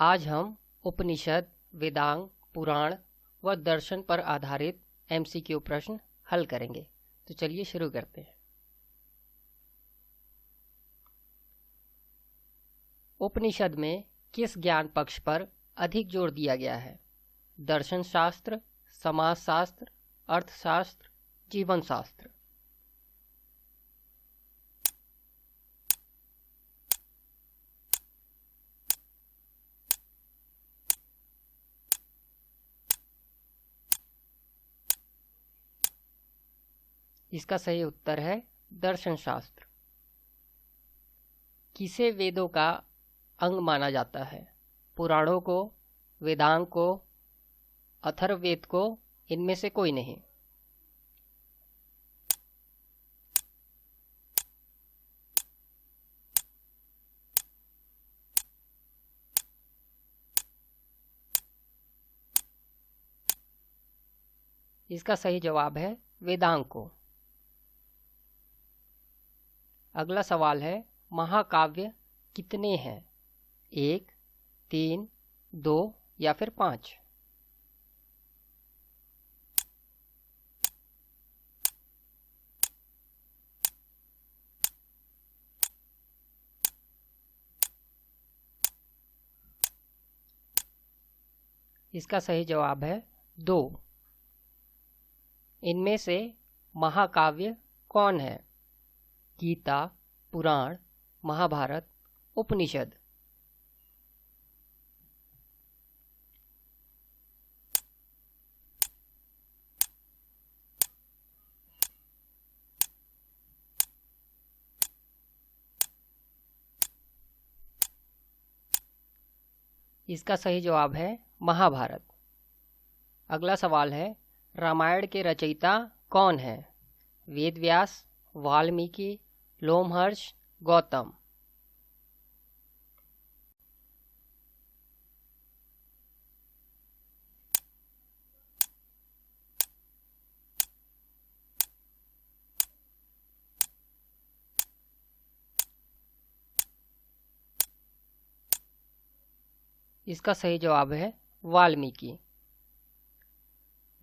आज हम उपनिषद, वेदांग, पुराण व दर्शन पर आधारित एमसीक्यू प्रश्न हल करेंगे। तो चलिए शुरू करते हैं। उपनिषद में किस ज्ञान पक्ष पर अधिक जोर दिया गया है? दर्शन शास्त्र, समाज शास्त्र, अर्थशास्त्र, जीवन शास्त्र। इसका सही उत्तर है दर्शन शास्त्र। किसे वेदों का अंग माना जाता है? पुराणों को, वेदांग को, अथर्ववेद को, इनमें से कोई नहीं। इसका सही जवाब है वेदांग को। अगला सवाल है, महाकाव्य कितने हैं? 1, 3, 2 या फिर 5? इसका सही जवाब है 2। इनमें से महाकाव्य कौन है? गीता, पुराण, महाभारत, उपनिषद। इसका सही जवाब है महाभारत। अगला सवाल है, रामायण के रचयिता कौन है? वेदव्यास, वाल्मीकि, लोमहर्ष, गौतम। इसका सही जवाब है वाल्मीकि।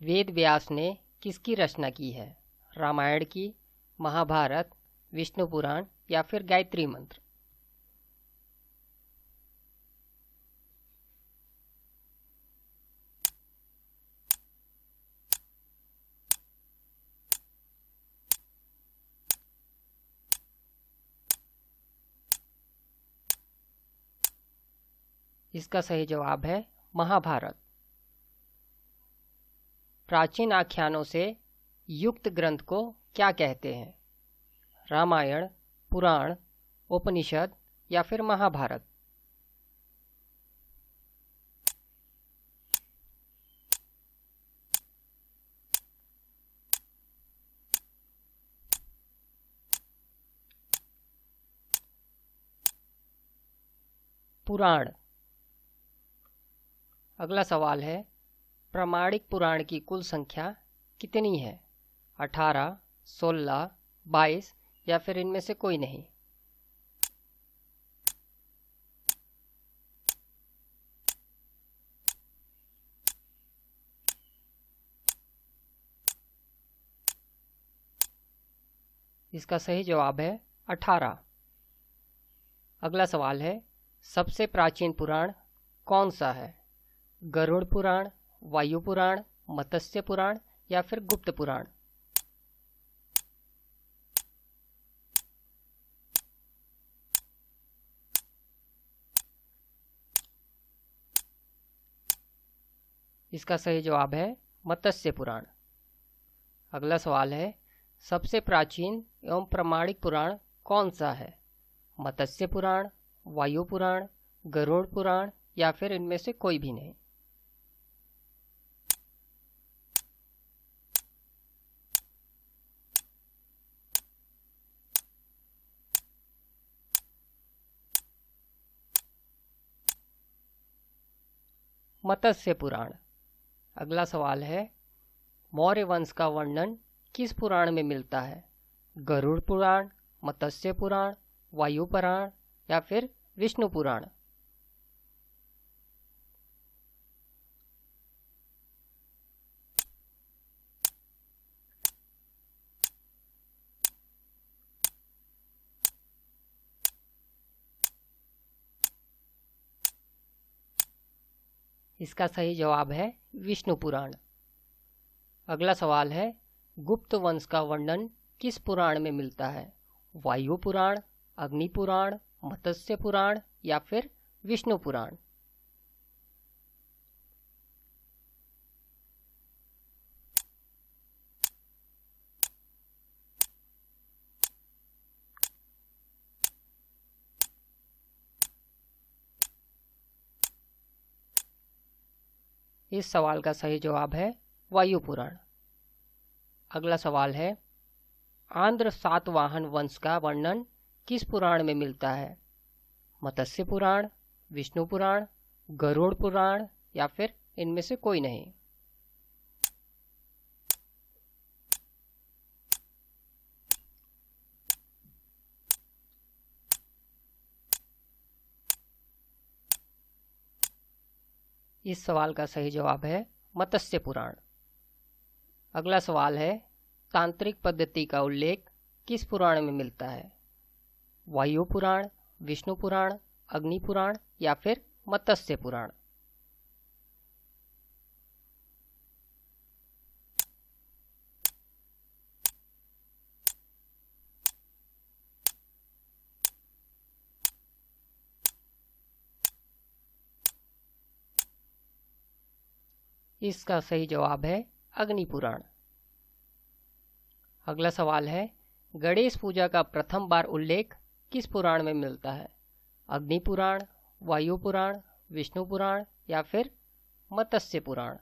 वेद व्यास ने किसकी रचना की है? रामायण की, महाभारत, विष्णु पुराण या फिर गायत्री मंत्र। इसका सही जवाब है महाभारत। प्राचीन आख्यानों से युक्त ग्रंथ को क्या कहते हैं? रामायण, पुराण, उपनिषद या फिर महाभारत। पुराण। अगला सवाल है, प्रामाणिक पुराण की कुल संख्या कितनी है? 18, 16, 22 या फिर इनमें से कोई नहीं। इसका सही जवाब है 18। अगला सवाल है, सबसे प्राचीन पुराण कौन सा है? गरुड़ पुराण, वायु पुराण, मत्स्य पुराण या फिर गुप्त पुराण। इसका सही जवाब है मत्स्य पुराण। अगला सवाल है, सबसे प्राचीन एवं प्रामाणिक पुराण कौन सा है? मत्स्य पुराण, वायु पुराण, गरुड़ पुराण या फिर इनमें से कोई भी नहीं। मत्स्य पुराण। अगला सवाल है, मौर्य वंश का वर्णन किस पुराण में मिलता है? गरुड़ पुराण, मत्स्य पुराण, वायु पुराण या फिर विष्णु पुराण। इसका सही जवाब है विष्णु पुराण। अगला सवाल है, गुप्त वंश का वर्णन किस पुराण में मिलता है? वायु पुराण, अग्नि पुराण, मत्स्य पुराण या फिर विष्णु पुराण? इस सवाल का सही जवाब है वायु पुराण। अगला सवाल है, आंध्र सातवाहन वंश का वर्णन किस पुराण में मिलता है? मत्स्य पुराण, विष्णु पुराण, गरुड़ पुराण या फिर इनमें से कोई नहीं? इस सवाल का सही जवाब है मत्स्य पुराण। अगला सवाल है, तांत्रिक पद्धति का उल्लेख किस पुराण में मिलता है? वायु पुराण, विष्णु पुराण, अग्नि पुराण या फिर मत्स्य पुराण? इसका सही जवाब है अग्नि पुराण। अगला सवाल है, गणेश पूजा का प्रथम बार उल्लेख किस पुराण में मिलता है? अग्नि पुराण, वायु पुराण, विष्णु पुराण या फिर मत्स्य पुराण?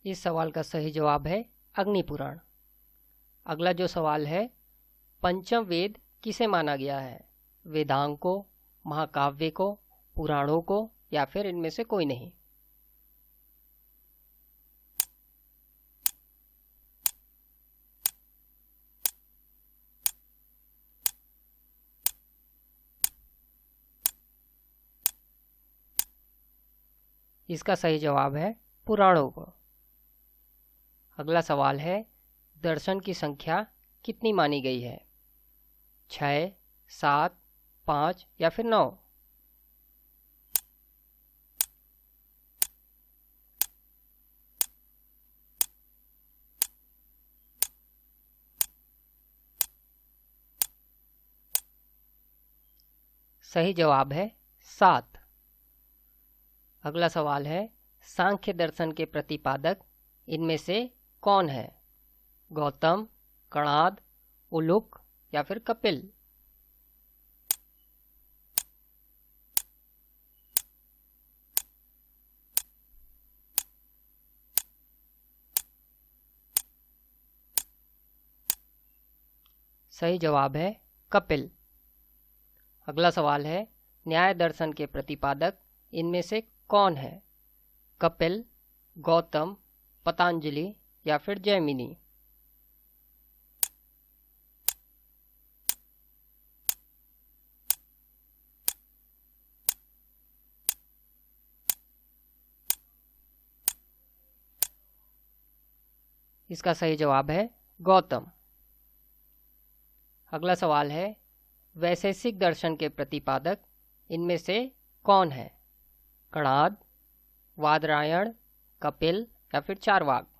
इस सवाल का सही जवाब है अग्नि पुराण। अगला जो सवाल है, पंचम वेद किसे माना गया है? वेदांग को, महाकाव्य को, पुराणों को या फिर इनमें से कोई नहीं? इसका सही जवाब है पुराणों को। अगला सवाल है, दर्शन की संख्या कितनी मानी गई है? 6, 7, 5 या फिर 9? सही जवाब है 7। अगला सवाल है, सांख्य दर्शन के प्रतिपादक इनमें से कौन है? गौतम, कणाद, उलुक या फिर कपिल? सही जवाब है कपिल। अगला सवाल है, न्याय दर्शन के प्रतिपादक इनमें से कौन है? कपिल, गौतम, पतंजलि या फिर जैमिनी? इसका सही जवाब है गौतम। अगला सवाल है, वैशेषिक दर्शन के प्रतिपादक इनमें से कौन है? कणाद, वादरायण, कपिल या फिर चारवाक?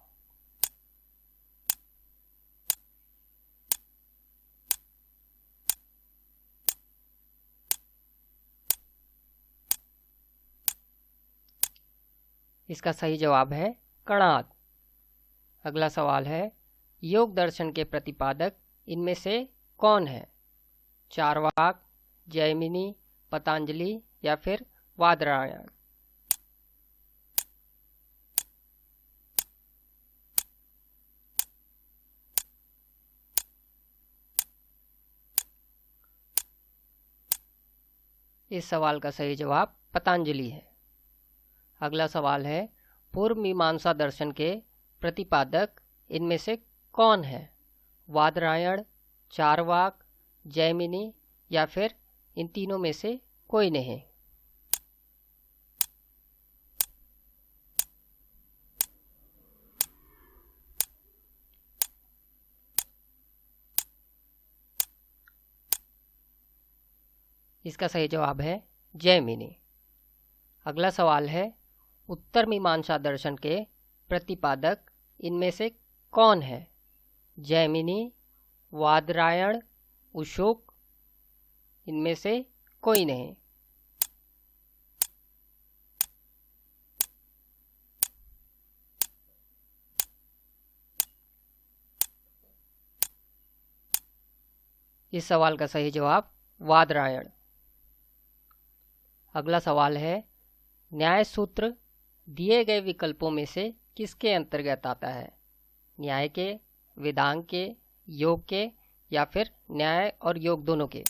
इसका सही जवाब है कणाद। अगला सवाल है, योग दर्शन के प्रतिपादक इनमें से कौन है? चारवाक, जैमिनी, पतंजलि या फिर वादरायण? इस सवाल का सही जवाब पतंजलि है। अगला सवाल है, पूर्व मीमांसा दर्शन के प्रतिपादक इनमें से कौन है? वादरायण, चारवाक, जैमिनी या फिर इन तीनों में से कोई नहीं? इसका सही जवाब है जैमिनी। अगला सवाल है, उत्तर मीमांसा दर्शन के प्रतिपादक इनमें से कौन है? जैमिनी, वादरायण, अशोक, इनमें से कोई नहीं। इस सवाल का सही जवाब वादरायण। अगला सवाल है, न्याय सूत्र दिए गए विकल्पों में से किसके अंतर्गत आता है? न्याय के, वेदांग के, योग के या फिर न्याय और योग दोनों के?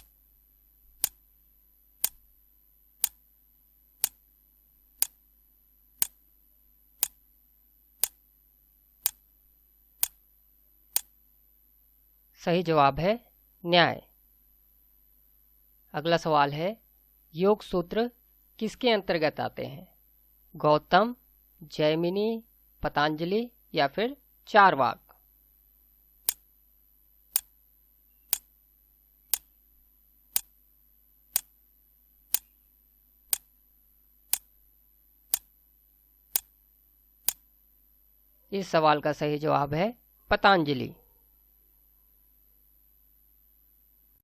सही जवाब है न्याय। अगला सवाल है, योग सूत्र किसके अंतर्गत आते हैं? गौतम, जैमिनी, पतंजलि या फिर चारवाक? इस सवाल का सही जवाब है पतंजलि।